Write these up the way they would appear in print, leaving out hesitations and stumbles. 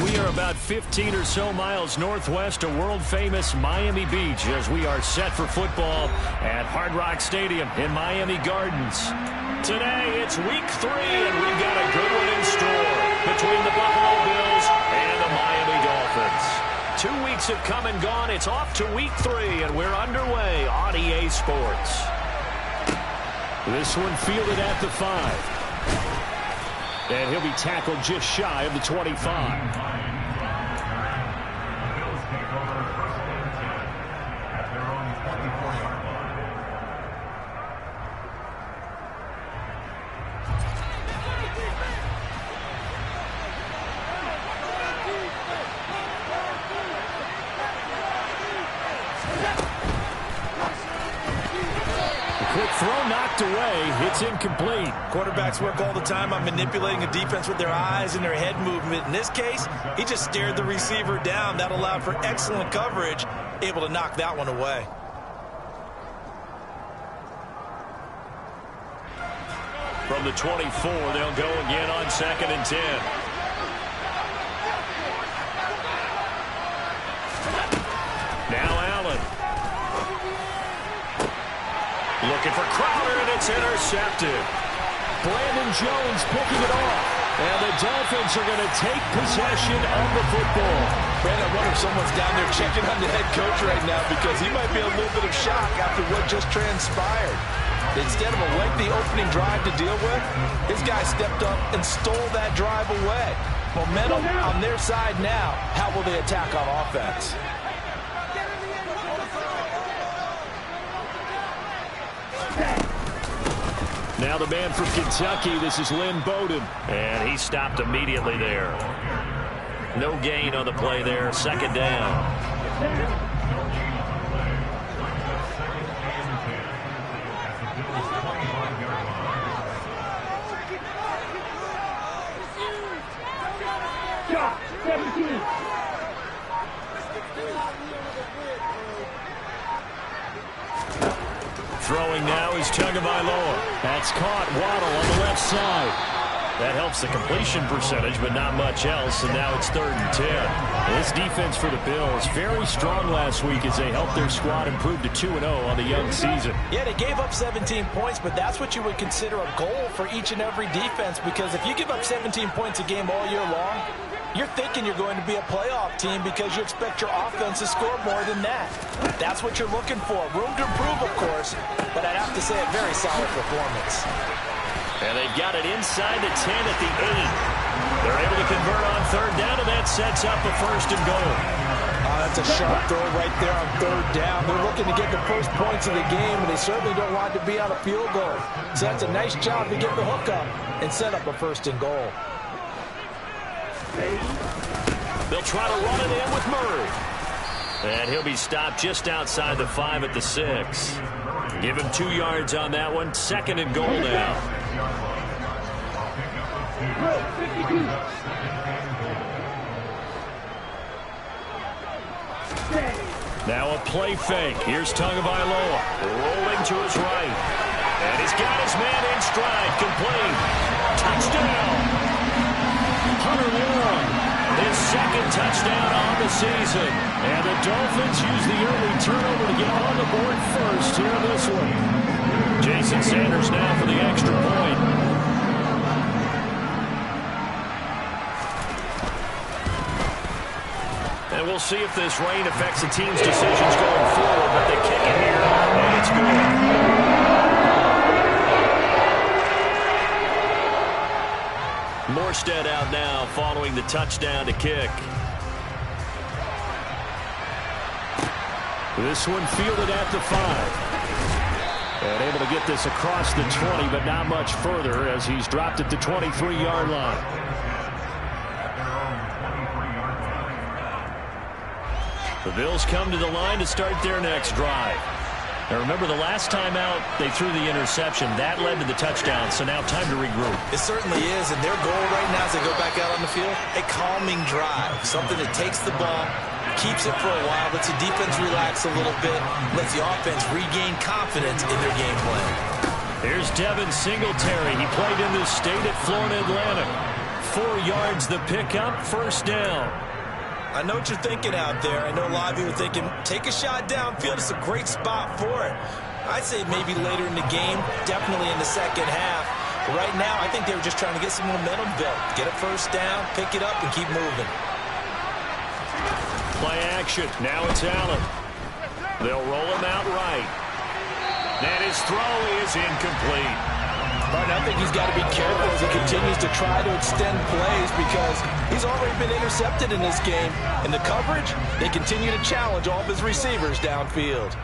We are about 15 or so miles northwest of world-famous Miami Beach as we are set for football at Hard Rock Stadium in Miami Gardens. Today, it's week 3, and we've got a good one in store between the Buffalo Bills and the Miami Dolphins. 2 weeks have come and gone. It's off to week 3, and we're underway on EA Sports. This one fielded at the 5. And he'll be tackled just shy of the 25. Quick throw knocked away. It's incomplete. Quarterbacks work all the time on manipulating a defense with their eyes and their head movement. In this case, he just stared the receiver down. That allowed for excellent coverage, able to knock that one away. From the 24, they'll go again on 2nd and 10. Now Allen. Looking for Crowder, and it's intercepted. Brandon Jones picking it off. And the Dolphins are going to take possession of the football. Brandon, I wonder if someone's down there checking on the head coach right now because he might be a little bit of shock after what just transpired. Instead of a lengthy opening drive to deal with, his guy stepped up and stole that drive away. Momentum on their side now. How will they attack on offense? Now the man from Kentucky, this is Lynn Bowden. And he stopped immediately there. No gain on the play there, 2nd down. Throwing now is Tagovailoa. That's caught. Waddle on the left side. That helps the completion percentage, but not much else, and now it's 3rd and 10. This defense for the Bills, very strong last week as they helped their squad improve to 2-0 on the young season. Yeah, they gave up 17 points, but that's what you would consider a goal for each and every defense, because if you give up 17 points a game all year long, you're thinking you're going to be a playoff team because you expect your offense to score more than that. That's what you're looking for. Room to improve, of course, but I'd have to say a very solid performance. And they've got it inside the 10 at the 8. They're able to convert on 3rd down, and that sets up a 1st and goal. That's a sharp throw right there on 3rd down. They're looking to get the first points of the game, and they certainly don't want to be on a field goal. So that's a nice job to get the hook up and set up a 1st and goal. They'll try to run it in with Murray. And he'll be stopped just outside the 5 at the 6. Give him 2 yards on that one. 2nd and goal now. Now a play fake. Here's Tagovailoa rolling to his right. And he's got his man in stride. Complete. Touchdown. Hunter Long, his 2nd touchdown on the season. And the Dolphins use the early turnover to get on the board first here in this one. Jason Sanders now for the extra point. And we'll see if this rain affects the team's decisions going forward, but they kick it here, and it's good. Morstead out now following the touchdown to kick. This one fielded at the 5. And able to get this across the 20, but not much further as he's dropped at the 23-yard line. The Bills come to the line to start their next drive. Now remember, the last time out, they threw the interception. That led to the touchdown, so now time to regroup. It certainly is, and their goal right now as they go back out on the field, a calming drive, something that takes the ball, keeps it for a while, lets the defense relax a little bit, lets the offense regain confidence in their game plan. Here's Devin Singletary. He played in this state at Florida Atlantic. 44 yards, the pickup, first down. I know what you're thinking out there. I know a lot of you are thinking, take a shot downfield. It's a great spot for it. I'd say maybe later in the game, definitely in the second half. But right now, I think they were just trying to get some momentum built. Get a first down, pick it up, and keep moving. Play action. Now it's Allen. They'll roll him out right. And his throw is incomplete. But I think he's got to be careful as he continues to try to extend plays because he's already been intercepted in this game. In the coverage, they continue to challenge all of his receivers downfield.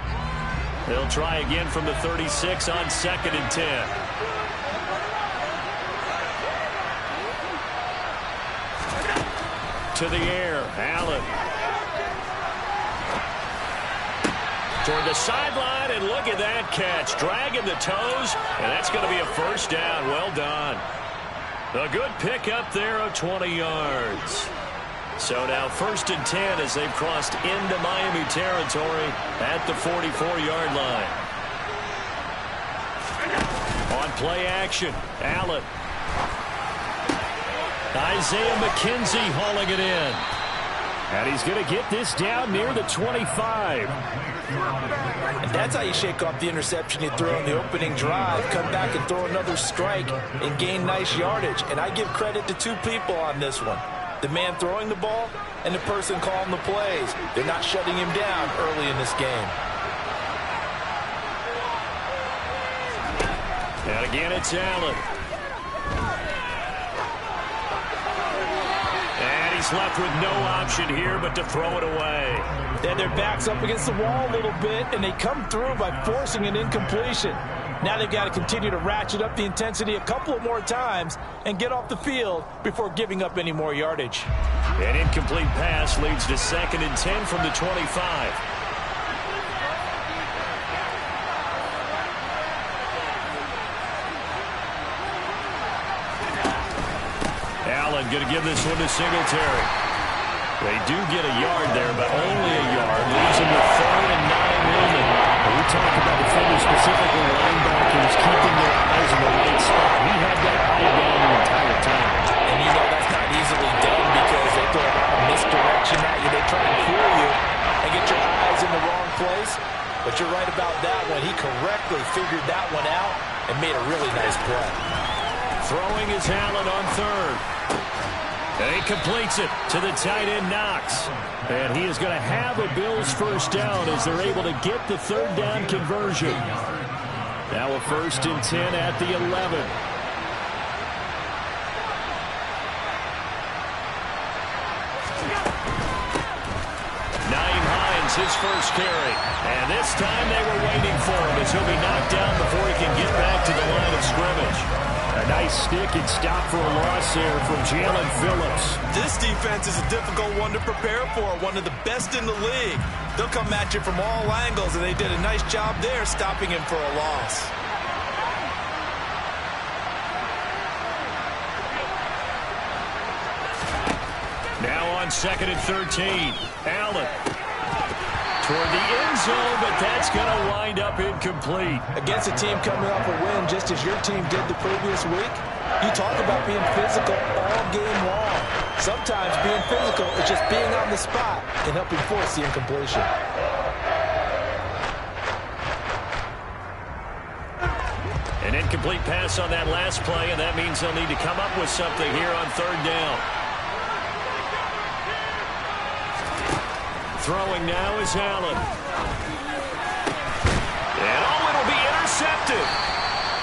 They'll try again from the 36 on 2nd and 10. To the air, Allen. Toward the sideline, and look at that catch. Dragging the toes, and that's going to be a first down. Well done. A good pickup there of 20 yards. So now 1st and 10 as they've crossed into Miami territory at the 44-yard line. On play action, Allen. Isaiah McKenzie hauling it in. And he's going to get this down near the 25. And that's how you shake off the interception you throw in the opening drive. Come back and throw another strike and gain nice yardage. And I give credit to two people on this one. The man throwing the ball and the person calling the plays. They're not shutting him down early in this game. And again, it's Allen. And he's left with no option here but to throw it away. Then their back's up against the wall a little bit, and they come through by forcing an incompletion. Now they've got to continue to ratchet up the intensity a couple of more times and get off the field before giving up any more yardage. An incomplete pass leads to 2nd and 10 from the 25. Allen going to give this one to Singletary. They do get a yard there, but only a yard. Leaves him with 3rd and 9 remaining. We talked about defenders, specifically linebackers, keeping their eyes in the right spot. He had that eye down the entire time. And you know that's not easily done because they throw a lot of misdirection at you. They try to fool you and get your eyes in the wrong place. But you're right about that one. He correctly figured that one out and made a really nice play. Throwing is Allen on 3rd. And he completes it to the tight end, Knox. And he is going to have a Bills first down as they're able to get the 3rd down conversion. Now a 1st and 10 at the 11. Naeem Hines, his first carry. And this time they were waiting for him as he'll be knocked down before he can get back to the line of scrimmage. A nice stick and stop for a loss there from Jalen Phillips. This defense is a difficult one to prepare for, one of the best in the league. They'll come at you from all angles, and they did a nice job there stopping him for a loss. Now on 2nd and 13, Allen. Toward the end zone, but that's going to wind up incomplete. Against a team coming off a win just as your team did the previous week, you talk about being physical all game long. Sometimes being physical is just being on the spot and helping force the incompletion. An incomplete pass on that last play, and that means they'll need to come up with something here on 3rd down. Throwing now is Allen. And it'll be intercepted.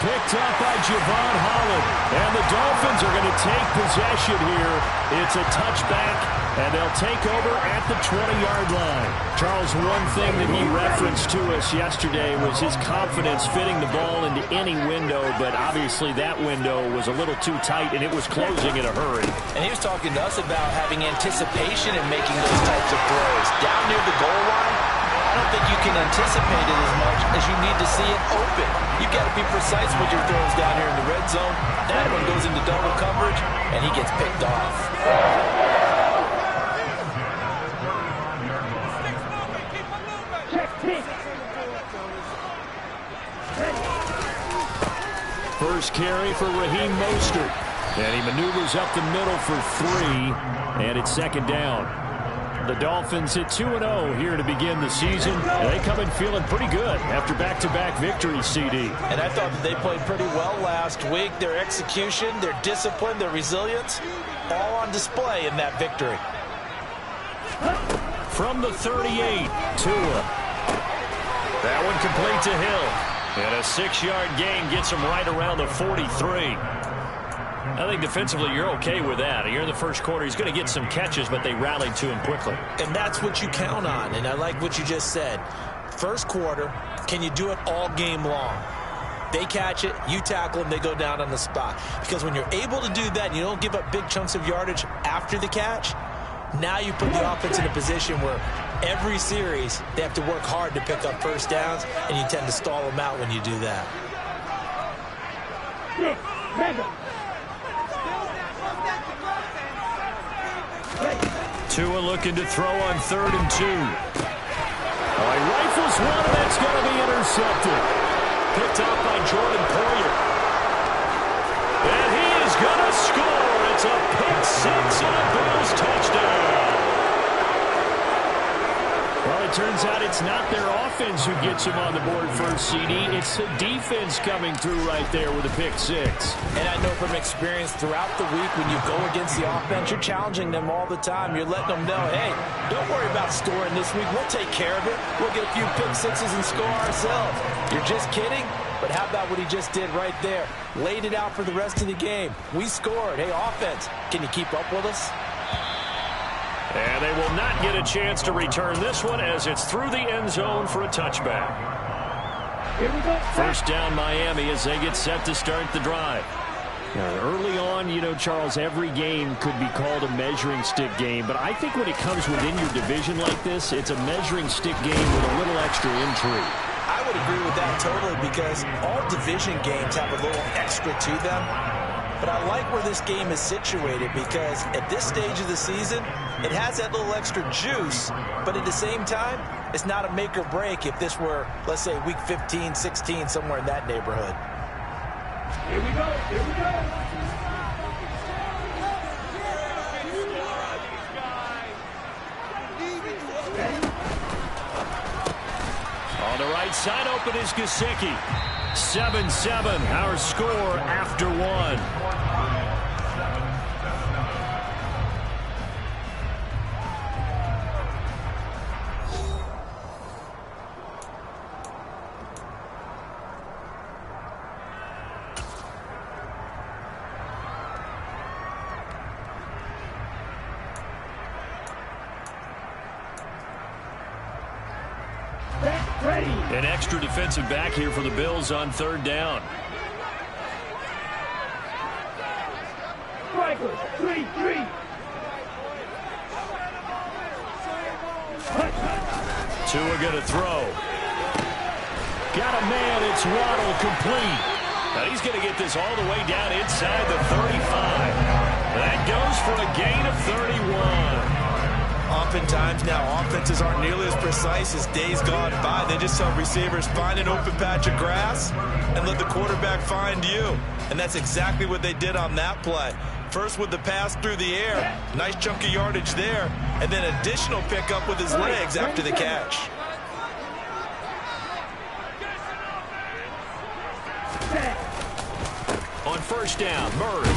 Picked up by Javon Holland. And the Dolphins are going to take possession here. It's a touchback, and they'll take over at the 20-yard line. Charles, one thing that he referenced to us yesterday was his confidence fitting the ball into any window, but obviously that window was a little too tight, and it was closing in a hurry. And he was talking to us about having anticipation in making those types of throws. Down near the goal line, I don't think you can anticipate it as much as you need to see it open. You've got to be precise with your throws down here in the red zone. That one goes into double coverage, and he gets picked off. First carry for Raheem Mostert. And he maneuvers up the middle for 3, and it's second down. The Dolphins hit 2-0 here to begin the season. And they come in feeling pretty good after back-to-back victories, CD. And I thought that they played pretty well last week. Their execution, their discipline, their resilience, all on display in that victory. From the 38, Tua. That one complete to Hill. And a 6-yard gain gets him right around the 43. I think defensively you're okay with that. Here in the first quarter, he's going to get some catches, but they rallied to him quickly. And that's what you count on, and I like what you just said. First quarter, can you do it all game long? They catch it, you tackle them, they go down on the spot. Because when you're able to do that, and you don't give up big chunks of yardage after the catch, now you put the offense in a position where every series they have to work hard to pick up first downs, and you tend to stall them out when you do that. Tua looking to throw on 3rd and 2. Oh, he rifles one, and that's going to be intercepted. Picked off by Jordan Poyer. And he is going to score. It's a pick 6 and a Bills touchdown. Well, it turns out it's not their offense who gets him on the board first, CD. It's the defense coming through right there with a pick 6. And I know from experience throughout the week when you go against the offense, you're challenging them all the time. You're letting them know, hey, don't worry about scoring this week. We'll take care of it. We'll get a few pick 6s and score ourselves. You're just kidding? But how about what he just did right there? Laid it out for the rest of the game. We scored. Hey, offense, can you keep up with us? And they will not get a chance to return this one as it's through the end zone for a touchback. Here we go. First down Miami as they get set to start the drive. Early on, you know, Charles, every game could be called a measuring stick game. But I think when it comes within your division like this, it's a measuring stick game with a little extra intrigue. I would agree with that totally because all division games have a little extra to them. But I like where this game is situated because at this stage of the season, it has that little extra juice, but at the same time, it's not a make or break if this were, let's say, week 15, 16, somewhere in that neighborhood. Here we go. Here we go. On the right side, open is Gesicki. 7-7, our score after 1. An extra defensive back here for the Bills on 3rd down. Strikers, 3-3. Tua going to throw. Got a man. It's Waddle complete. Now he's going to get this all the way down inside the 35. That goes for a gain of 31. Oftentimes now, offenses aren't nearly as precise as days gone by. They just tell receivers, find an open patch of grass and let the quarterback find you. And that's exactly what they did on that play. First with the pass through the air. Nice chunk of yardage there. And then additional pickup with his legs after the catch. On first down, Murray.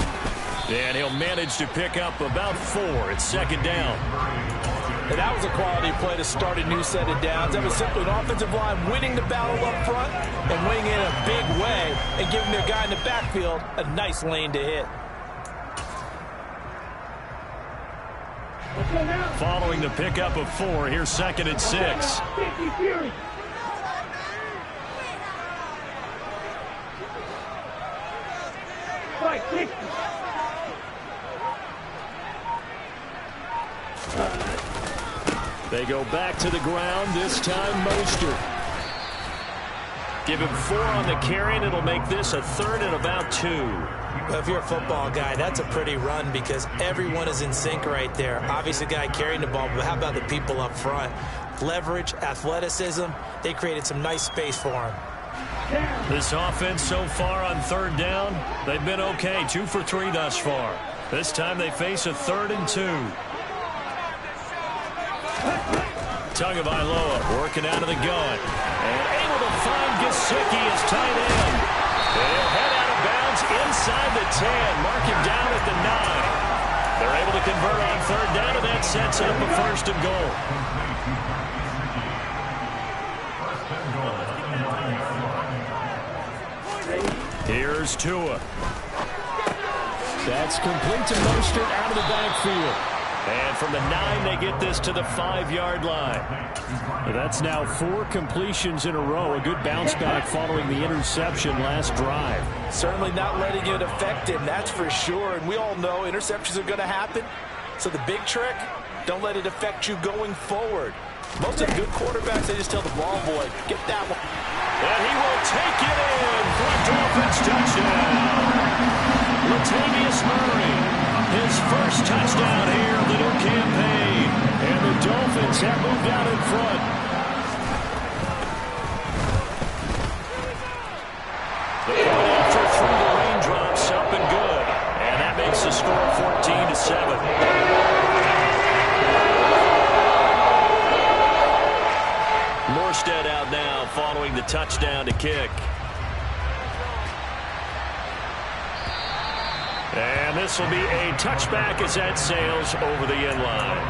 And he'll manage to pick up about 4. It's 2nd down. And that was a quality play to start a new set of downs. That was simply an offensive line winning the battle up front and winning it in a big way and giving their guy in the backfield a nice lane to hit. Following the pickup of 4, here's 2nd and 6. They go back to the ground, this time Mostert. Give him 4 on the carry, and it'll make this a 3rd and about 2. Well, if you're a football guy, that's a pretty run because everyone is in sync right there. Obviously, the guy carrying the ball, but how about the people up front? Leverage, athleticism, they created some nice space for him. down. This offense so far on third down, they've been okay. 2 for 3 thus far. This time they face a 3rd and 2. Tagovailoa working out of the gun. And able to find Gesicki as tight end. They'll head out of bounds inside the 10. Mark him down at the 9. They're able to convert on third down, and that sets up a 1st and goal. Here's Tua. That's complete to Mostert out of the backfield. And from the 9, they get this to the 5-yard line. That's now 4 completions in a row. A good bounce back following the interception last drive. Certainly not letting it affect him, that's for sure. And we all know interceptions are going to happen. So the big trick, don't let it affect you going forward. Most of the good quarterbacks, they just tell the ball boy, get that one. And he will take it in for a Dolphins touchdown. Latavius Murray, his first touchdown here of the new campaign. And the Dolphins have moved out in front. The point after through the raindrops, up and good. And that makes the score 14-7. Morstead out now following the touchdown to kick. And this will be a touchback as that sails over the end line.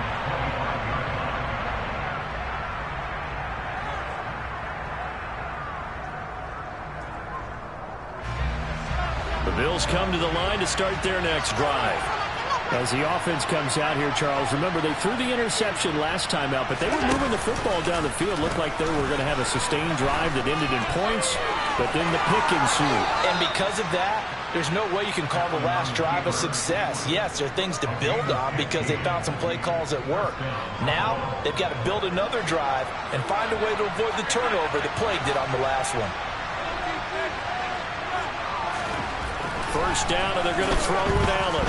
The Bills come to the line to start their next drive. As the offense comes out here, Charles, remember they threw the interception last time out, but they were moving the football down the field. Looked like they were going to have a sustained drive that ended in points, but then the pick ensued. And because of that, there's no way you can call the last drive a success. Yes, there are things to build on because they found some play calls at work. Now, they've got to build another drive and find a way to avoid the turnover that plagued it on the last one. First down, and they're going to throw with Allen.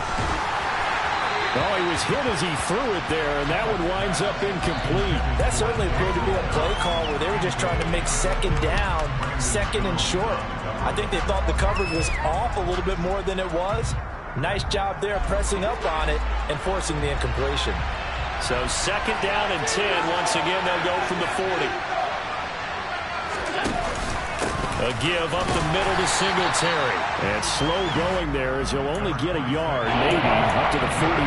Oh, he was hit as he threw it there, and that one winds up incomplete. That certainly appeared to be a play call where they were just trying to make second down, second and short. I think they thought the coverage was off a little bit more than it was. Nice job there pressing up on it and forcing the incompletion. So second down and 10. Once again, they'll go from the 40. A give up the middle to Singletary. And slow going there as he'll only get a yard, maybe, up to the 41.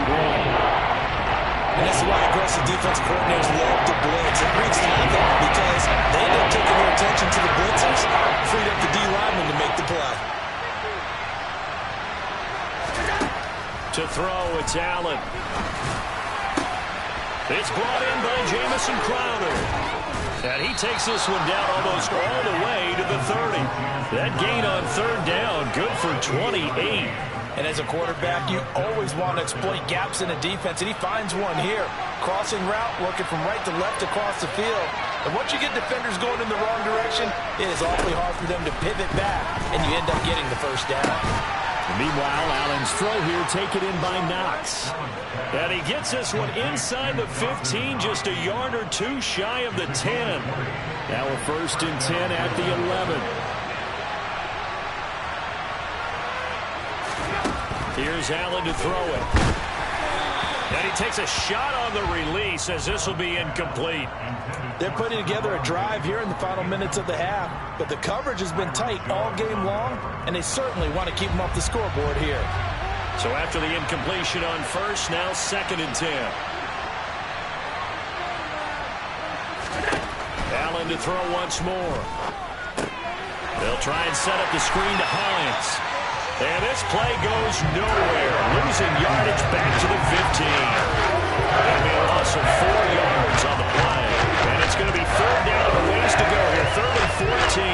And this is why aggressive defense coordinators love to blitz. It wreaks havoc because they end up taking their attention to the blitzers, freed up the D lineman to make the play. To throw, it's Allen. It's brought in by Jamison Crowder. And he takes this one down almost all the way to the 30. That gain on third down, good for 28. And as a quarterback, you always want to exploit gaps in a defense, and he finds one here. Crossing route, working from right to left across the field. And once you get defenders going in the wrong direction, it is awfully hard for them to pivot back, and you end up getting the first down. Meanwhile, Allen's throw here taken in by Knox. And he gets this one inside the 15, just a yard or two shy of the 10. Now a 1st and 10 at the 11. Here's Allen to throw it. And he takes a shot on the release as this will be incomplete. They're putting together a drive here in the final minutes of the half, but the coverage has been tight all game long, and they certainly want to keep them off the scoreboard here. So after the incompletion on first, now 2nd and 10. Allen to throw once more. They'll try and set up the screen to Hines. And this play goes nowhere. Losing yardage back to the 15. That'll be a loss of 4 yards on the play. And it's going to be third down and a ways to go here. 3rd and 14.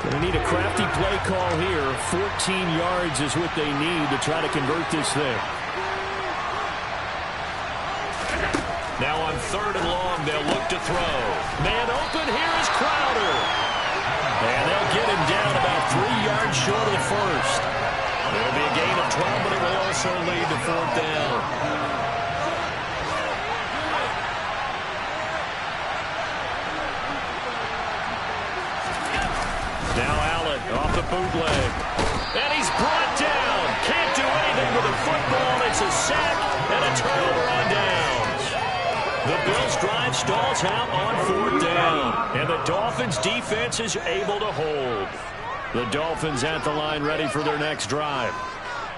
Going to need a crafty play call here. 14 yards is what they need to try to convert this thing. Now on 3rd and long, they'll look to throw. Man open, here is Crowder. And they'll get him down about 3 yards short of the first. It'll be a gain of 12, but it will also lead to 4th down. bootleg. And he's brought down. Can't do anything with a football. It's a sack and a turnover on downs. The Bills' drive stalls out on 4th down. And the Dolphins' defense is able to hold. The Dolphins at the line ready for their next drive.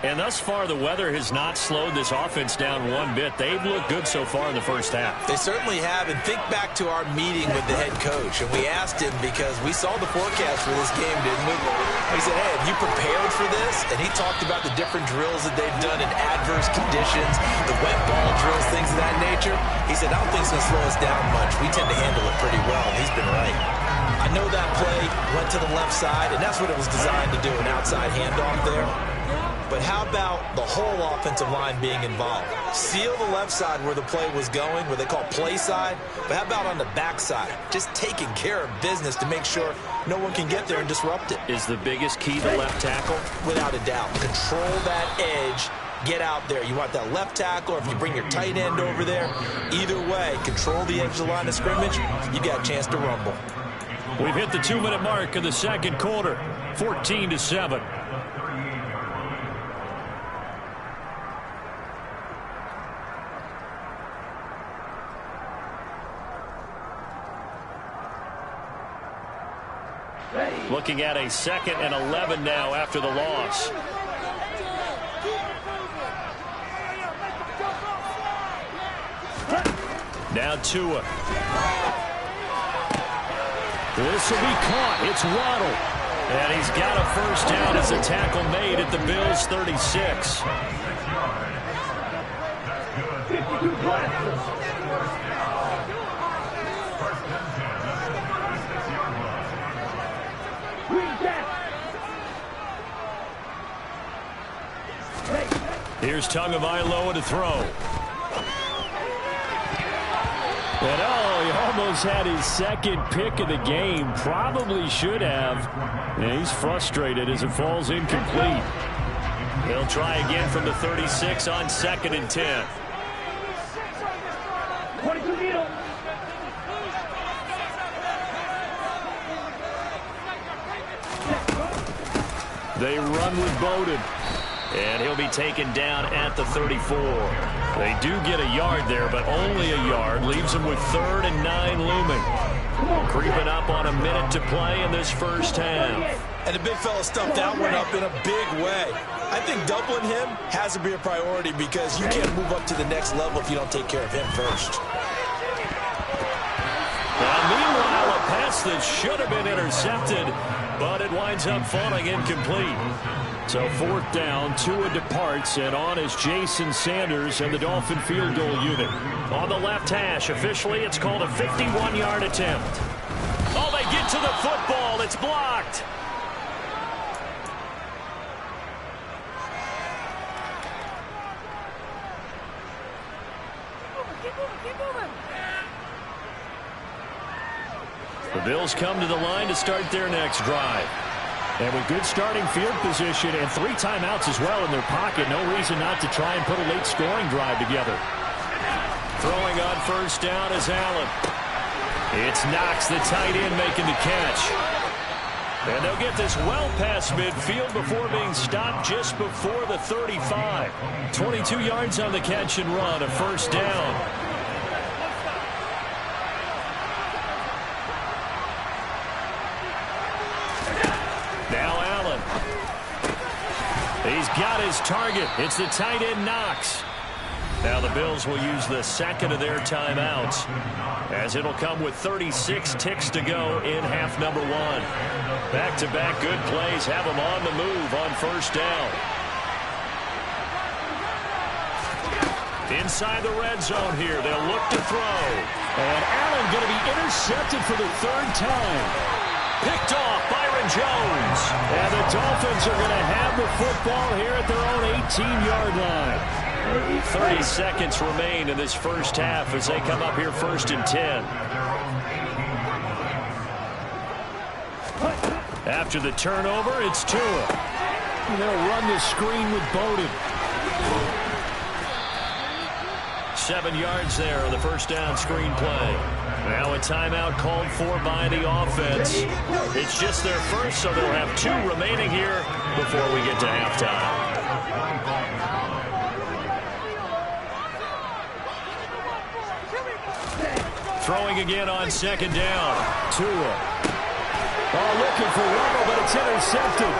And thus far, the weather has not slowed this offense down one bit. They've looked good so far in the first half. They certainly have. And think back to our meeting with the head coach. And we asked him because we saw the forecast for this game, didn't we? We said, hey, have you prepared for this? And he talked about the different drills that they've done in adverse conditions, the wet ball drills, things of that nature. He said, I don't think it's going to slow us down much. We tend to handle it pretty well. And he's been right. I know that play went to the left side, and that's what it was designed to do, an outside handoff there. But how about the whole offensive line being involved? Seal the left side where the play was going, where they call play side. But how about on the back side? Just taking care of business to make sure no one can get there and disrupt it. Is the biggest key the left tackle? Without a doubt. Control that edge. Get out there. You want that left tackle, or if you bring your tight end over there, either way, control the edge of the line of scrimmage, you got a chance to rumble. We've hit the 2-minute mark of the second quarter, 14-7. Looking at a 2nd and 11 now after the loss. Now Tua. This will be caught. It's Waddle. And he's got a first down as a tackle made at the Bills' 36. Here's Tagovailoa to throw. And he almost had his second pick of the game. Probably should have. And he's frustrated as it falls incomplete. They'll try again from the 36 on 2nd and 10. They run with Bowden. And he'll be taken down at the 34. They do get a yard there, but only a yard. Leaves them with 3rd and 9 looming. Creeping up on a minute to play in this first half. And the big fella stuffed that one up in a big way. I think doubling him has to be a priority because you can't move up to the next level if you don't take care of him first. Now, meanwhile, a pass that should have been intercepted, but it winds up falling incomplete. So 4th down, Tua departs, and on is Jason Sanders and the Dolphin field goal unit. On the left hash, officially it's called a 51-yard attempt. Oh, they get to the football. It's blocked. The Bills come to the line to start their next drive. And with good starting field position and 3 timeouts as well in their pocket, no reason not to try and put a late scoring drive together. Throwing on first down is Allen. It's Knox, the tight end, making the catch. And they'll get this well past midfield before being stopped just before the 35. 22 yards on the catch and run, a first down. He's got his target. It's the tight end Knox. Now the Bills will use the second of their timeouts as it'll come with 36 ticks to go in half number 1. Back-to-back good plays have them on the move on first down. Inside the red zone here. They'll look to throw. And Allen going to be intercepted for the 3rd time. Picked off Byron Jones. And the Dolphins are going to have the football here at their own 18-yard line. 30 seconds remain in this first half as they come up here 1st and 10. After the turnover, it's Tua. And they'll run the screen with Bowden. 7 yards there on the first down screen play. Now a timeout called for by the offense. It's just their first, so they'll have 2 remaining here before we get to halftime. Throwing again on second down. Tua. Oh, looking for Rumble, but it's intercepted.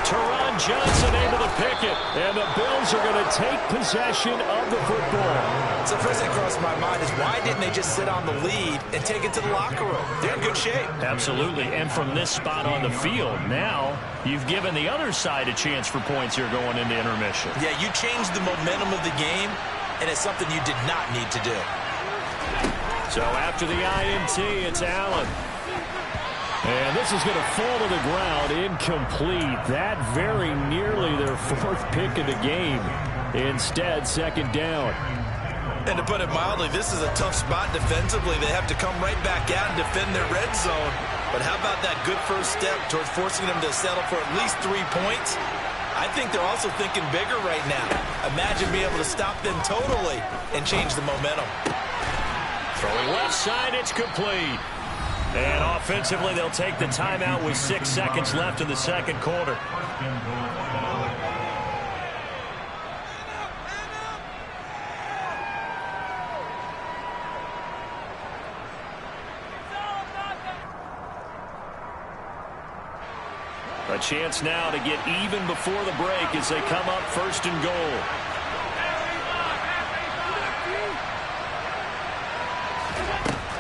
Teron Johnson able to pick it, and the Bills are going to take possession of the football. So first thing crossed my mind is why didn't they just sit on the lead and take it to the locker room? They're in good shape. Absolutely, and from this spot on the field, now you've given the other side a chance for points here going into intermission. Yeah, you changed the momentum of the game, and it's something you did not need to do. So after the INT, it's Allen. And this is going to fall to the ground, incomplete. That very nearly their 4th pick of the game. Instead, second down. And to put it mildly, this is a tough spot defensively. They have to come right back out and defend their red zone. But how about that good first step towards forcing them to settle for at least 3 points? I think they're also thinking bigger right now. Imagine being able to stop them totally and change the momentum. Throwing left side, it's complete. And offensively, they'll take the timeout with 6 seconds left in the second quarter. A chance now to get even before the break as they come up first and goal.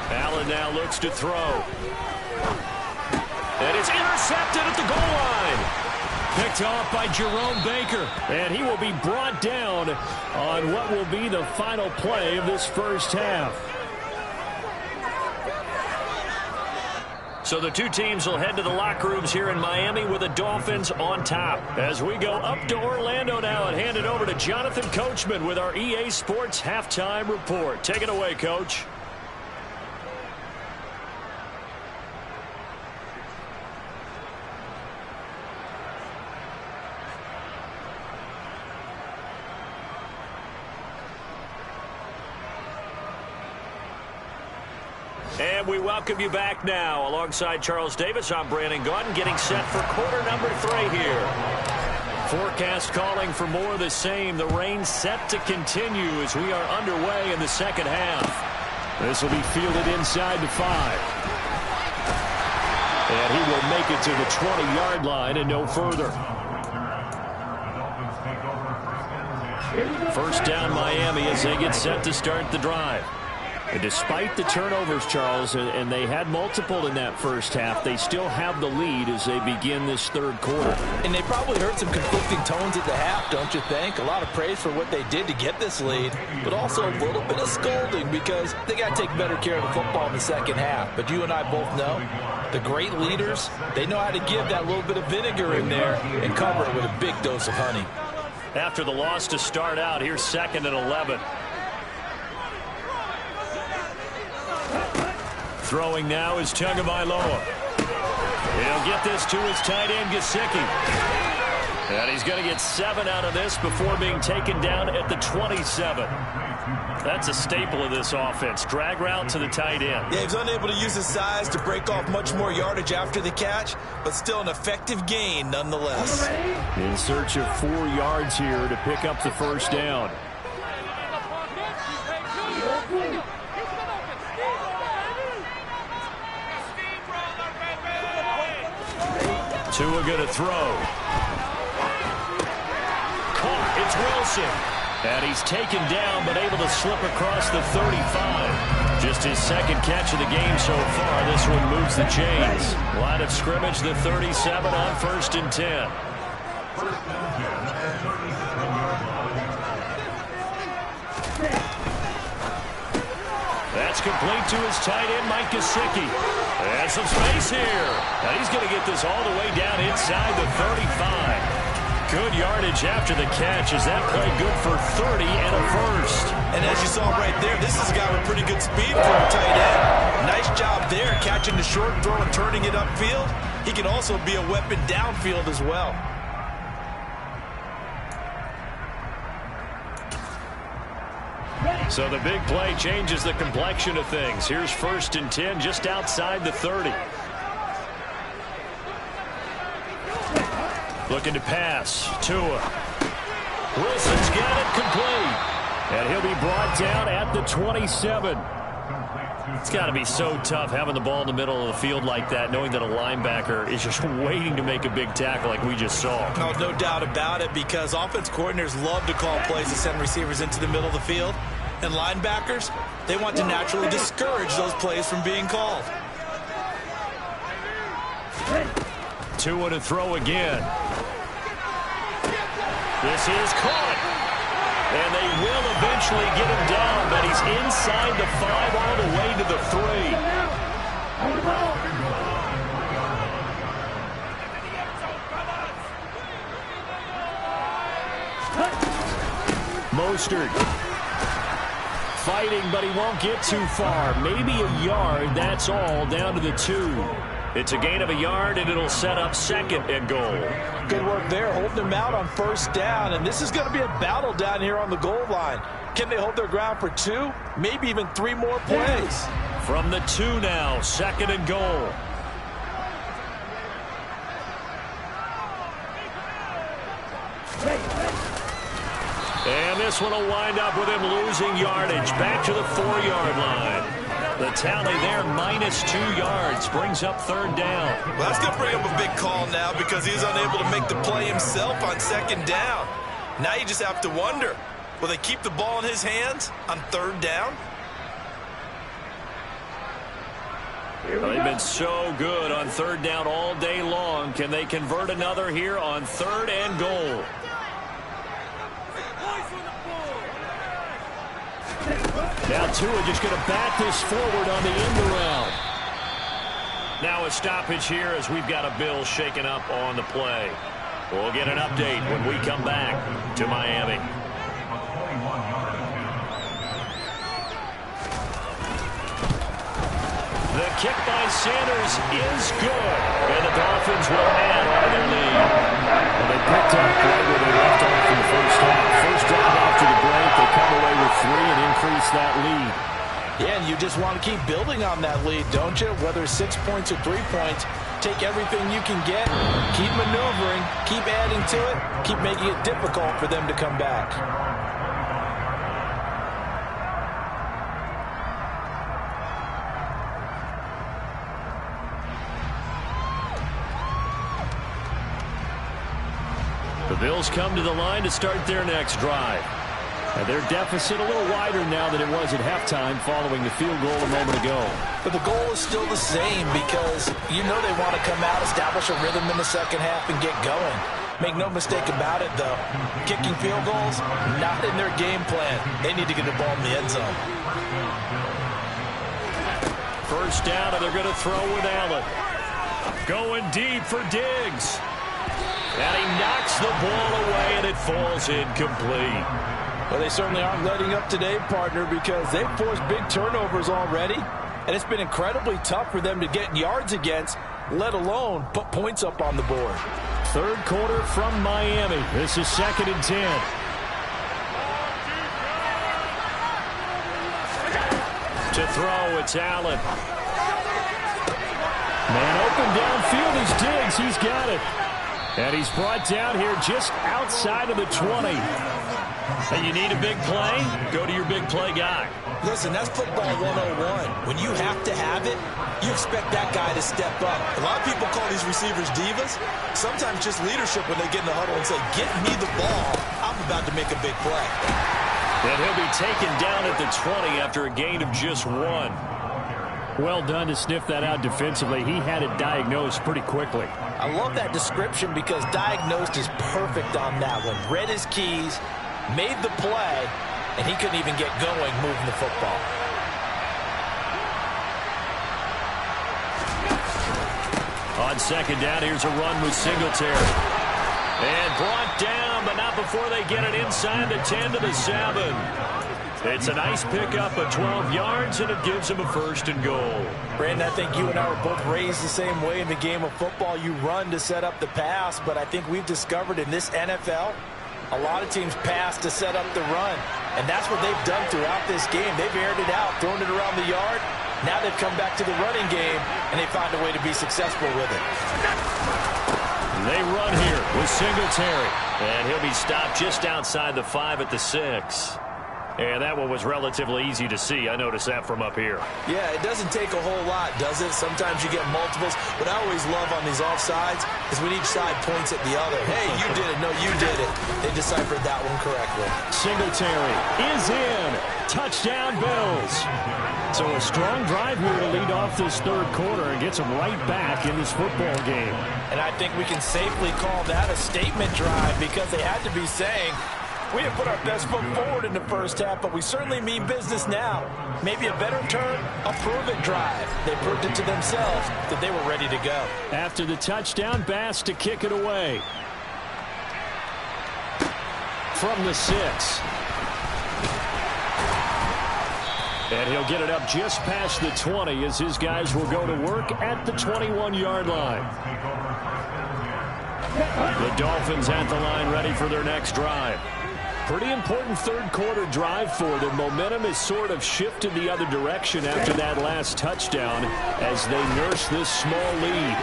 Allen now looks to throw. And it's intercepted at the goal line. Picked off by Jerome Baker. And he will be brought down on what will be the final play of this first half. So the 2 teams will head to the locker rooms here in Miami with the Dolphins on top. As we go up to Orlando now and hand it over to Jonathan Coachman with our EA Sports Halftime Report. Take it away, Coach. And we welcome you back now. Alongside Charles Davis, I'm Brandon Gaudin, getting set for quarter number 3 here. Forecast calling for more of the same. The rain set to continue as we are underway in the second half. This will be fielded inside the 5. And he will make it to the 20-yard line and no further. First down Miami as they get set to start the drive. And despite the turnovers, Charles, and they had multiple in that first half, they still have the lead as they begin this third quarter. And they probably heard some conflicting tones at the half, don't you think? A lot of praise for what they did to get this lead, but also a little bit of scolding because they got to take better care of the football in the second half. But you and I both know the great leaders, they know how to give that little bit of vinegar in there and cover it with a big dose of honey. After the loss to start out, here's 2nd and 11. Throwing now is Tagovailoa. He'll get this to his tight end, Gesicki. And he's going to get 7 out of this before being taken down at the 27. That's a staple of this offense. Drag route to the tight end. Yeah, he was unable to use his size to break off much more yardage after the catch, but still an effective gain nonetheless. In search of 4 yards here to pick up the first down. Tua going to throw. Caught. It's Wilson. And he's taken down, but able to slip across the 35. Just his 2nd catch of the game so far. This one moves the chains. Line of scrimmage, the 37 on 1st and 10. That's complete to his tight end, Mike Gesicki. And some space here. And he's going to get this all the way down inside the 35. Good yardage after the catch as that play good for 30 and a first. And as you saw right there, this is a guy with pretty good speed for a tight end. Nice job there catching the short throw and turning it upfield. He can also be a weapon downfield as well. So the big play changes the complexion of things. Here's 1st and 10 just outside the 30. Looking to pass. Tua. Wilson's got it complete. And he'll be brought down at the 27. It's got to be so tough having the ball in the middle of the field like that, knowing that a linebacker is just waiting to make a big tackle like we just saw. No doubt about it, because offense coordinators love to call plays to send receivers into the middle of the field. And linebackers, they want to naturally discourage those plays from being called. Tua to throw again. This is caught. And they will eventually get him down, but he's inside the 5 all the way to the 3. Mostert. Fighting, but he won't get too far. Maybe a yard, that's all, down to the 2. It's a gain of a yard, and it'll set up 2nd and goal. Good work there, holding him out on 1st down, and this is going to be a battle down here on the goal line. Can they hold their ground for 2, maybe even 3 more plays? From the 2 now, 2nd and goal. And this one will wind up with him losing yardage. Back to the 4-yard line. The tally there, -2 yards, brings up 3rd down. Well, that's going to bring up a big call now, because he's unable to make the play himself on 2nd down. Now you just have to wonder, will they keep the ball in his hands on 3rd down? They've been so good on 3rd down all day long. Can they convert another here on 3rd and goal? Now Tua just going to bat this forward on the end around. Now a stoppage here as we've got a Bill shaken up on the play. We'll get an update when we come back to Miami. The kick by Sanders is good. And the Dolphins will add on their lead. Well, they picked up right where they left off in the first half. First drive after the break, they come away with 3 and increase that lead. Yeah, and you just want to keep building on that lead, don't you? Whether it's 6 points or 3 points, take everything you can get, keep maneuvering, keep adding to it, keep making it difficult for them to come back. The Bills come to the line to start their next drive. And their deficit a little wider now than it was at halftime following the field goal a moment ago. But the goal is still the same, because you know they want to come out, establish a rhythm in the second half, and get going. Make no mistake about it, though. Kicking field goals, not in their game plan. They need to get the ball in the end zone. First down, and they're going to throw with Allen. Going deep for Diggs. And he knocks the ball away, and it falls incomplete. Well, they certainly aren't letting up today, partner, because they've forced big turnovers already. And it's been incredibly tough for them to get yards against, let alone put points up on the board. 3rd quarter from Miami. This is 2nd and 10. To throw, it's Allen. Man open downfield is Diggs. He's got it. And he's brought down here just outside of the 20. And you need a big play? Go to your big play guy. Listen, that's football 101. When you have to have it, you expect that guy to step up. A lot of people call these receivers divas. Sometimes just leadership when they get in the huddle and say, get me the ball. I'm about to make a big play. And he'll be taken down at the 20 after a gain of just 1. Well done to sniff that out defensively. He had it diagnosed pretty quickly. I love that description, because diagnosed is perfect on that one. Read his keys, made the play, and he couldn't even get going moving the football. On 2nd down, here's a run with Singletary. And brought down, but not before they get it inside the 10 to the 7. It's a nice pickup of 12 yards, and it gives them a 1st and goal. Brandon, I think you and I were both raised the same way in the game of football. You run to set up the pass, but I think we've discovered in this NFL, a lot of teams pass to set up the run. And that's what they've done throughout this game. They've aired it out, thrown it around the yard. Now they've come back to the running game, and they find a way to be successful with it. They run here with Singletary. And he'll be stopped just outside the 5 at the 6. And that one was relatively easy to see. I noticed that from up here. Yeah, it doesn't take a whole lot, does it? Sometimes you get multiples. What I always love on these offsides is when each side points at the other. Hey, you did it. No, you did it. They deciphered that one correctly. Singletary is in. Touchdown, Bills. So a strong drive here to lead off this third quarter and gets them right back in this football game. And I think we can safely call that a statement drive because they had to be saying, we have put our best foot forward in the first half, but we certainly mean business now. Maybe a better term, a prove-it drive. They proved it to themselves that they were ready to go. After the touchdown, Bass to kick it away. From the 6. And he'll get it up just past the 20 as his guys will go to work at the 21-yard line. The Dolphins at the line ready for their next drive. Pretty important third quarter drive for them. Momentum has sort of shifted the other direction after that last touchdown as they nurse this small lead.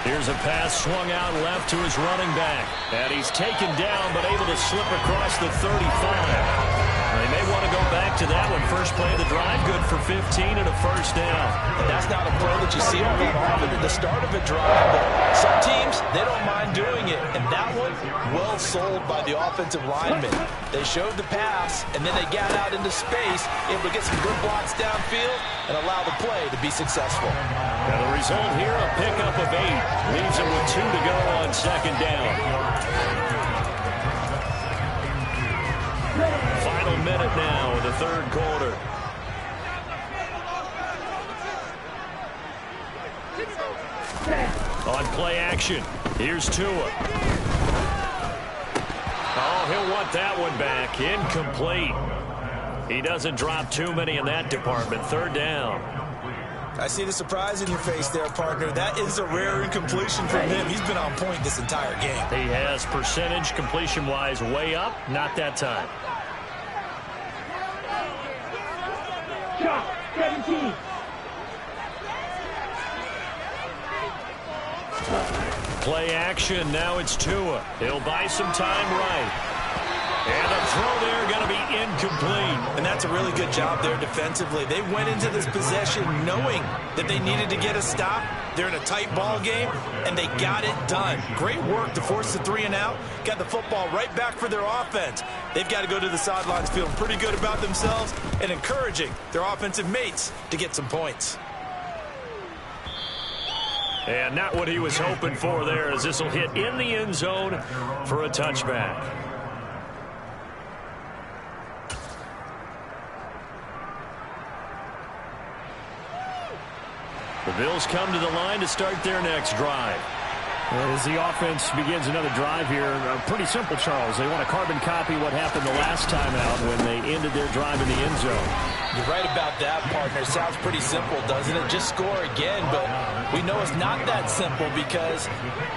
Here's a pass swung out left to his running back. And he's taken down but able to slip across the 35. They may want to go back to that one. First play of the drive, good for 15 and a first down. And that's not a play that you see all that often at the start of a drive, but some teams, they don't mind doing it. And that one, well sold by the offensive linemen. They showed the pass, and then they got out into space, able to get some good blocks downfield and allow the play to be successful. Now the result here, a pickup of 8. Leaves them with 2 to go on second down. Final minute now of the third quarter. On play action, here's Tua. Oh, he'll want that one back. Incomplete. He doesn't drop too many in that department. Third down. I see the surprise in your face there, partner. That is a rare incompletion from him. He's been on point this entire game. He has percentage completion-wise way up. Not that time. Shot 17. Play action. Now it's Tua. He'll buy some time right. And the throw there going to be incomplete. And that's a really good job there defensively. They went into this possession knowing that they needed to get a stop. They're in a tight ball game, and they got it done. Great work to force the 3 and out. Got the football right back for their offense. They've got to go to the sidelines feeling pretty good about themselves and encouraging their offensive mates to get some points. And not what he was hoping for there, as this will hit in the end zone for a touchback. The Bills come to the line to start their next drive. As the offense begins another drive here, pretty simple, Charles. They want to carbon copy what happened the last time out when they ended their drive in the end zone. You're right about that, partner. Sounds pretty simple, doesn't it? Just score again, but we know it's not that simple because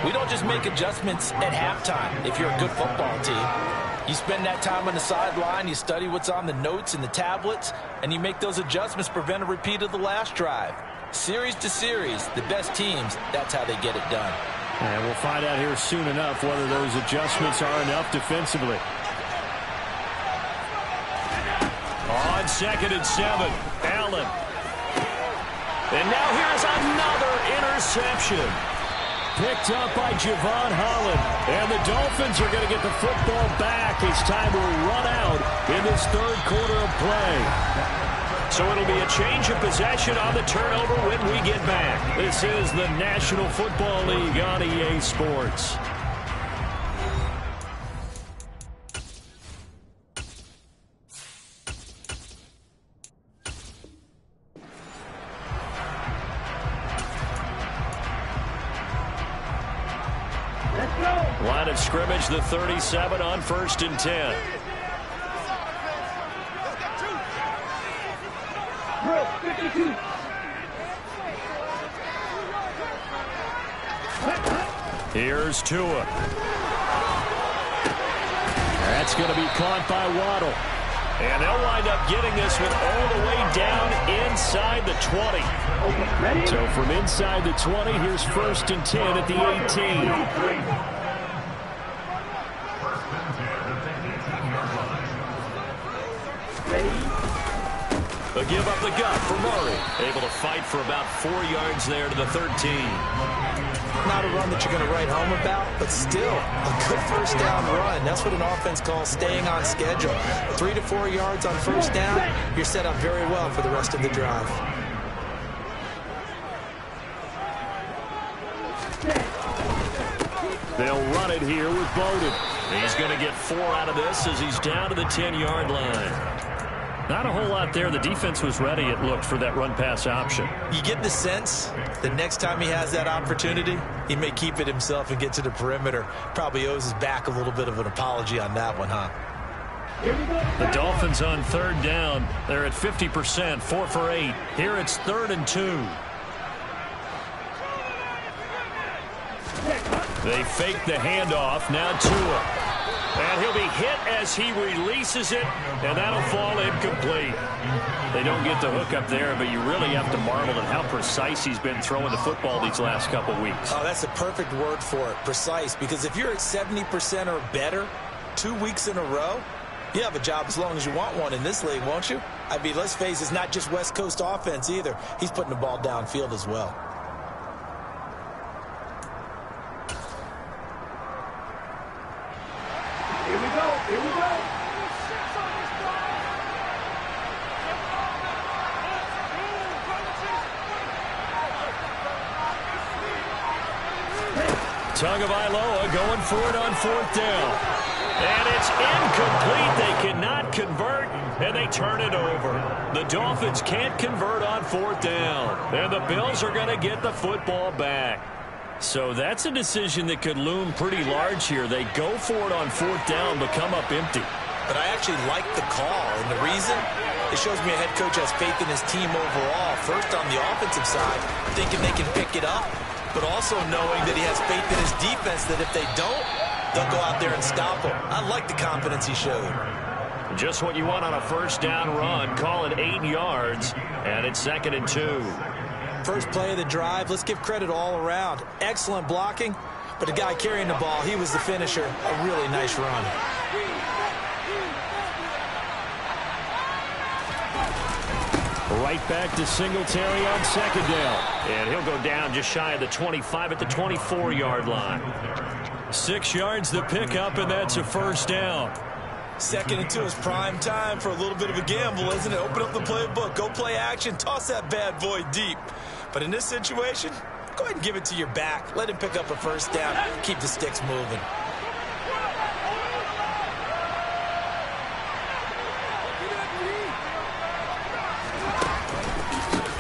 we don't just make adjustments at halftime if you're a good football team. You spend that time on the sideline, you study what's on the notes and the tablets, and you make those adjustments to prevent a repeat of the last drive. Series to series, the best teams, that's how they get it done. And we'll find out here soon enough whether those adjustments are enough defensively. On 2nd and 7, Allen. And now here's another interception. Picked up by Javon Holland. And the Dolphins are going to get the football back as time will run out in this third quarter of play. So it'll be a change of possession on the turnover when we get back. This is the National Football League on EA Sports. Let's go. Line of scrimmage, the 37 on 1st and 10. Bro, 52. Here's Tua. That's going to be caught by Waddle. And they'll wind up getting this one all the way down inside the 20. So from inside the 20, here's 1st and 10 at the 18. A give up the gut for Murray. Able to fight for about 4 yards there to the 13. Not a run that you're going to write home about, but still a good first down run. That's what an offense calls staying on schedule. 3 to 4 yards on first down, you're set up very well for the rest of the drive. They'll run it here with Bowden. He's going to get 4 out of this as he's down to the 10-yard line. Not a whole lot there. The defense was ready, it looked, for that run-pass option. You get the sense that next time he has that opportunity, he may keep it himself and get to the perimeter. Probably owes his back a little bit of an apology on that one, huh? The Dolphins on 3rd down. They're at 50%, 4 for 8. Here it's 3rd and 2. They fake the handoff. Now Tua. And he'll be hit as he releases it, and that'll fall incomplete. They don't get the hook up there, but you really have to marvel at how precise he's been throwing the football these last couple weeks. Oh, that's a perfect word for it, precise, because if you're at 70% or better 2 weeks in a row, you have a job as long as you want one in this league, won't you? I mean, let's face it, it's not just West Coast offense either. He's putting the ball downfield as well. Here we go. Here we go. Tagovailoa going for it on 4th down. And it's incomplete. They cannot convert, and they turn it over. The Dolphins can't convert on 4th down, and the Bills are going to get the football back. So that's a decision that could loom pretty large here. They go for it on 4th down, but come up empty. But I actually like the call, and the reason? It shows me a head coach has faith in his team overall. First, on the offensive side, thinking they can pick it up, but also knowing that he has faith in his defense that if they don't, they'll go out there and stop him. I like the confidence he showed. Just what you want on a 1st down run. Call it 8 yards, and it's 2nd and 2. First play of the drive, let's give credit all around. Excellent blocking, but the guy carrying the ball, he was the finisher. A really nice run. Right back to Singletary on 2nd down. And he'll go down just shy of the 25 at the 24-yard line. 6 yards the pickup, and that's a 1st down. 2nd and 2 is prime time for a little bit of a gamble, isn't it? Open up the playbook, go play action, toss that bad boy deep. But in this situation, go ahead and give it to your back. Let him pick up a 1st down, keep the sticks moving.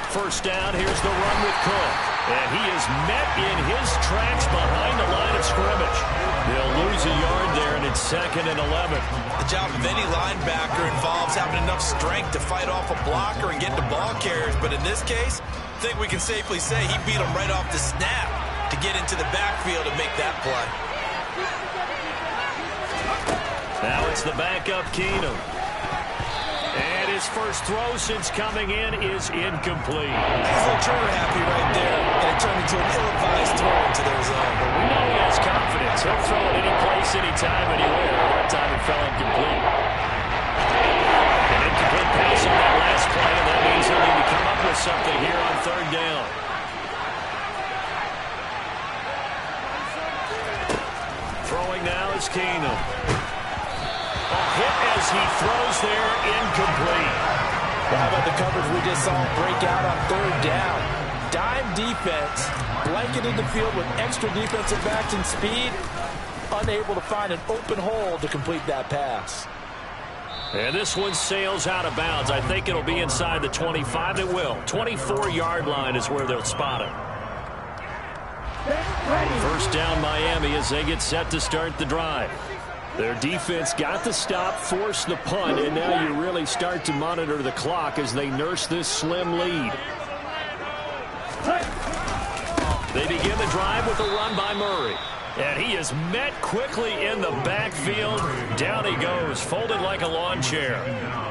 First down, here's the run with Cook. And he is met in his tracks behind the line of scrimmage. They'll lose a yard there, and it's 2nd and 11. The job of any linebacker involves having enough strength to fight off a blocker and get the ball carriers. But in this case, I think we can safely say he beat him right off the snap to get into the backfield and make that play. Now it's the backup Keenum. And his first throw since coming in is incomplete. He's a little trigger happy right there, and it turned into an ill-advised throw into their zone. But we know he has confidence. He'll throw it any place, anytime, anywhere. That time it fell incomplete. An incomplete pass on that last play, and that means he'll need to come up with something here on 3rd down. Throwing now is Keenum. A hit as he throws there, incomplete. Well, how about the coverage we just saw break out on 3rd down? Dime defense, blanketed the field with extra defensive backs and speed, unable to find an open hole to complete that pass. And this one sails out of bounds. I think it'll be inside the 25. It will. 24-yard line is where they'll spot it. First down Miami as they get set to start the drive. Their defense got the stop, forced the punt, and now you really start to monitor the clock as they nurse this slim lead. They begin the drive with a run by Murray. And he is met quickly in the backfield. Down he goes, folded like a lawn chair.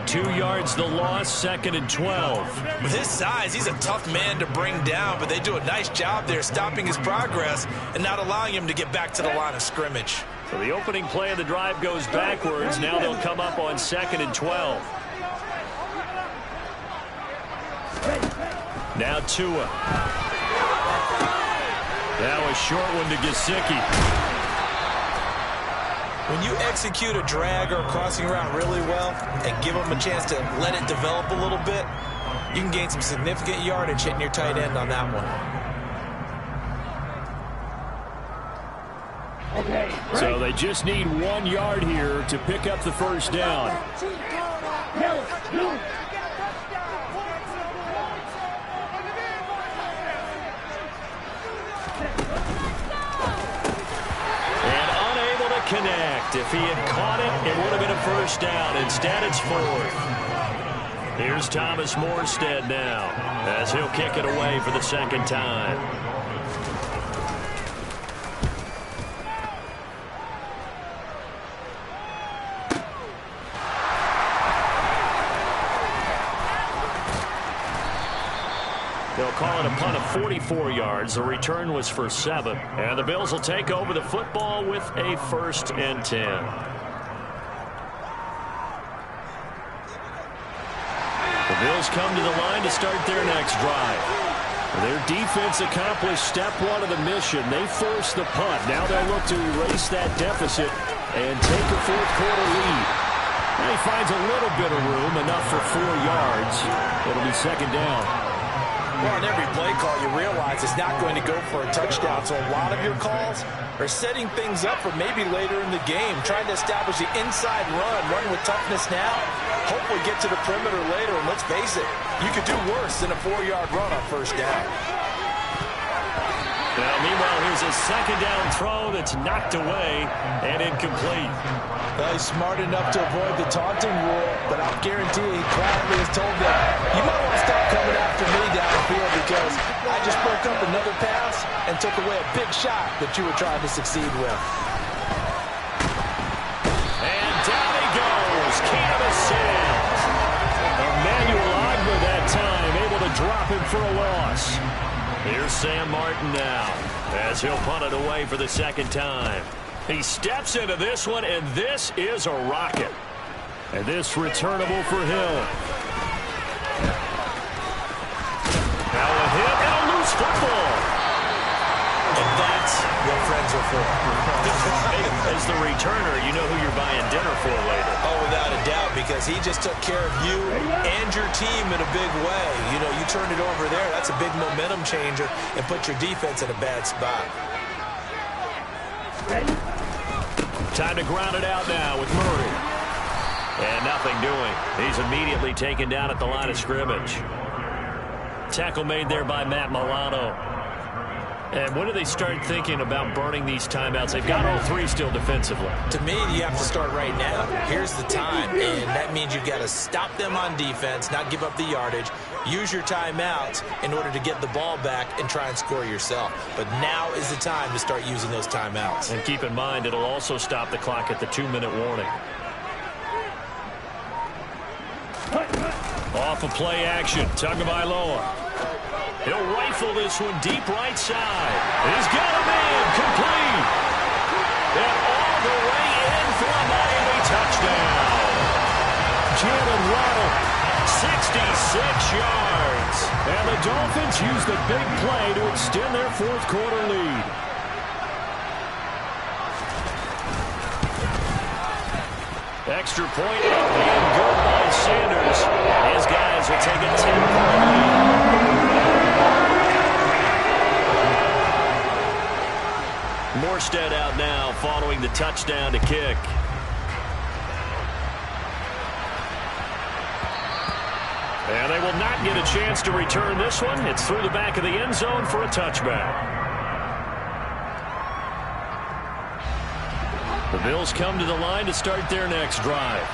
2 yards the loss, 2nd and 12. With his size, he's a tough man to bring down, but they do a nice job there stopping his progress and not allowing him to get back to the line of scrimmage. So the opening play of the drive goes backwards. Now they'll come up on 2nd and 12. Now Tua. Now a short one to Gesicki. When you execute a drag or a crossing route really well and give them a chance to let it develop a little bit, you can gain some significant yardage hitting your tight end on that one. So they just need 1 yard here to pick up the first down. Connect. If he had caught it, it would have been a first down. Instead, it's 4th. Here's Thomas Morstead now as he'll kick it away for the 2nd time. They'll call it a punt of 44 yards. The return was for 7. And the Bills will take over the football with a 1st and 10. The Bills come to the line to start their next drive. Their defense accomplished step 1 of the mission. They forced the punt. Now they'll look to erase that deficit and take a 4th quarter lead. And he finds a little bit of room, enough for 4 yards. It'll be 2nd down. Well, on every play call, you realize it's not going to go for a touchdown. So a lot of your calls are setting things up for maybe later in the game, trying to establish the inside run with toughness now, hopefully get to the perimeter later. And let's face it, you could do worse than a 4-yard run on 1st down. Now, meanwhile, here's a 2nd down throw that's knocked away and incomplete. Well, he's smart enough to avoid the taunting rule, but I'll guarantee he quietly has told them, you might want to stop coming after me downfield because I just broke up another pass and took away a big shot that you were trying to succeed with. And down he goes. Canada sends. Emmanuel Agba that time able to drop him for a loss. Here's Sam Martin now as he'll punt it away for the 2nd time. He steps into this one, and this is a rocket. And this returnable for Hill. Now a hit and a loose football. And that's what friends are for. As the returner, you know who you're buying dinner for later. Oh, without a doubt, because he just took care of you and your team in a big way. You know, you turned it over there. That's a big momentum changer and put your defense in a bad spot. Time to ground it out now with Murray. And nothing doing. He's immediately taken down at the line of scrimmage. Tackle made there by Matt Milano. And when do they start thinking about burning these timeouts? They've got all 3 still defensively. To me, you have to start right now. Here's the time, and that means you've got to stop them on defense, not give up the yardage, use your timeouts in order to get the ball back and try and score yourself. But now is the time to start using those timeouts. And keep in mind, it'll also stop the clock at the 2-minute warning. Off of play action, Tagovailoa. He'll rifle this one deep right side. He's got a man complete. And all the way in for a Miami touchdown. Jalen Waddle, 66 yards. And the Dolphins use the big play to extend their 4th quarter lead. Extra point up and good by Sanders. His guys will take a 10-point lead. Morstead out now following the touchdown to kick. And they will not get a chance to return this one. It's through the back of the end zone for a touchback. The Bills come to the line to start their next drive.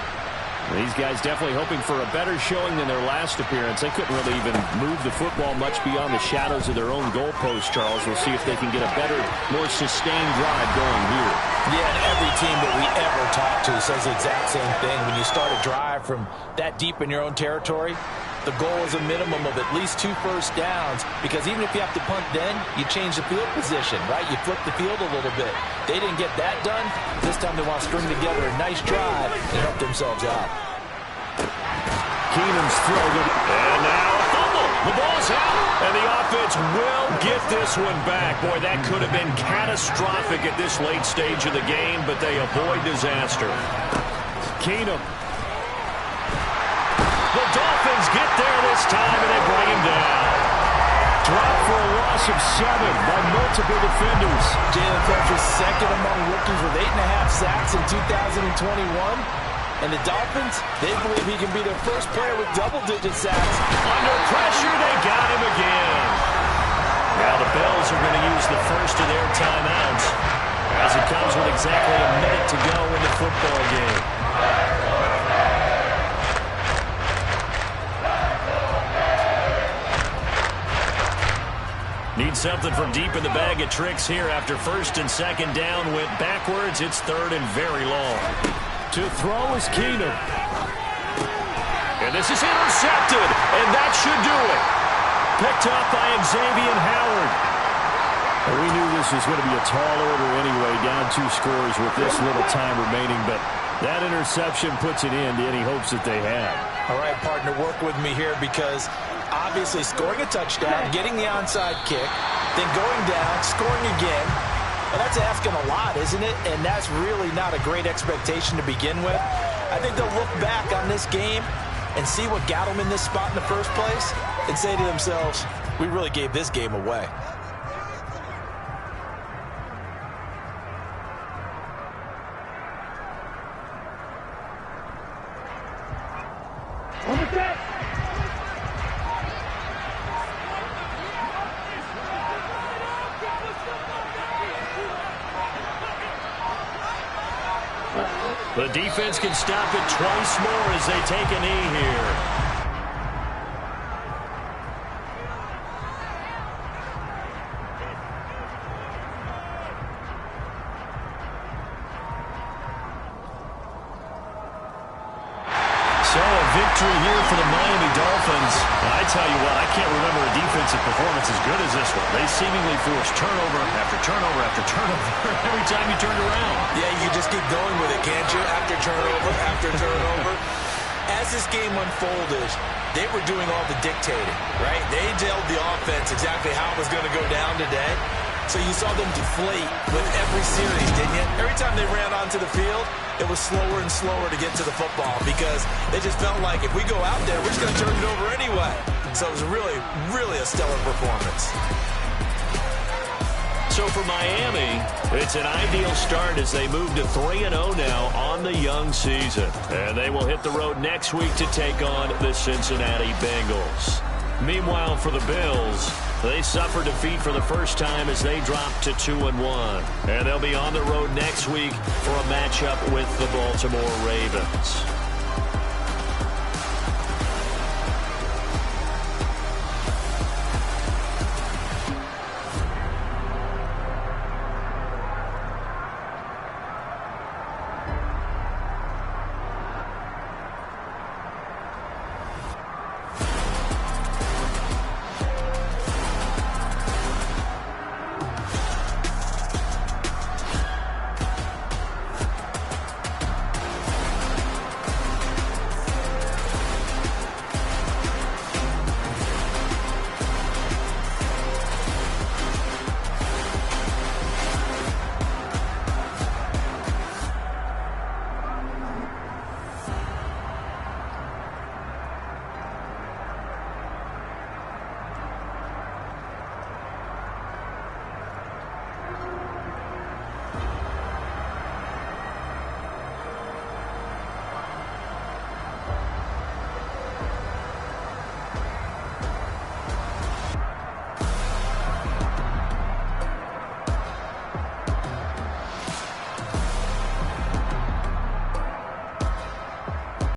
These guys definitely hoping for a better showing than their last appearance. They couldn't really even move the football much beyond the shadows of their own goalpost, Charles. We'll see if they can get a better, more sustained drive going here. Yeah, and every team that we ever talk to says the exact same thing. When you start a drive from that deep in your own territory, the goal is a minimum of at least 2 first downs, because even if you have to punt then, you change the field position, right? You flip the field a little bit. They didn't get that done. This time they want to string together a nice drive and help themselves out. Keenum's throw, and now a fumble. The ball's out, and the offense will get this one back. Boy, that could have been catastrophic at this late stage of the game, but they avoid disaster. Keenum. The Dolphins get there this time, and they bring him down. Dropped for a loss of 7 by multiple defenders. Jalen Phillips was second among rookies with 8.5 sacks in 2021. And the Dolphins, they believe he can be their first player with double-digit sacks. Under pressure, they got him again. Now the Bills are going to use the first of their timeouts as it comes with exactly a minute to go in the football game. Need something from deep in the bag of tricks here after first and second down went backwards. It's third and very long. To throw is Keenum. And this is intercepted, and that should do it. Picked up by Xavier Howard. And we knew this was going to be a tall order anyway, down 2 scores with this little time remaining, but that interception puts it in to any hopes that they had. All right, partner, work with me here, because obviously scoring a touchdown, getting the onside kick, then going down, scoring again. Well, that's asking a lot, isn't it? And that's really not a great expectation to begin with. I think they'll look back on this game and see what got them in this spot in the first place and say to themselves, we really gave this game away. The defense can stop it twice more as they take a knee here. So a victory here for the Miami Dolphins. I tell you what, I can't remember a defensive performance as good as this one. They seemingly forced turnover after turnover after turnover every time you turned around. Yeah, you just keep going with it, can't you? After turnover, after turnover. As this game unfolded, they were doing all the dictating, right? They told the offense exactly how it was going to go down today. So you saw them deflate with every series, didn't you? Every time they ran onto the field, it was slower and slower to get to the football, because they just felt like if we go out there, we're just going to turn it over anyway. So it was really, really a stellar performance. So for Miami, it's an ideal start as they move to 3-0 now on the young season. And they will hit the road next week to take on the Cincinnati Bengals. Meanwhile, for the Bills, they suffer defeat for the first time as they drop to 2-1. And they'll be on the road next week for a matchup with the Baltimore Ravens.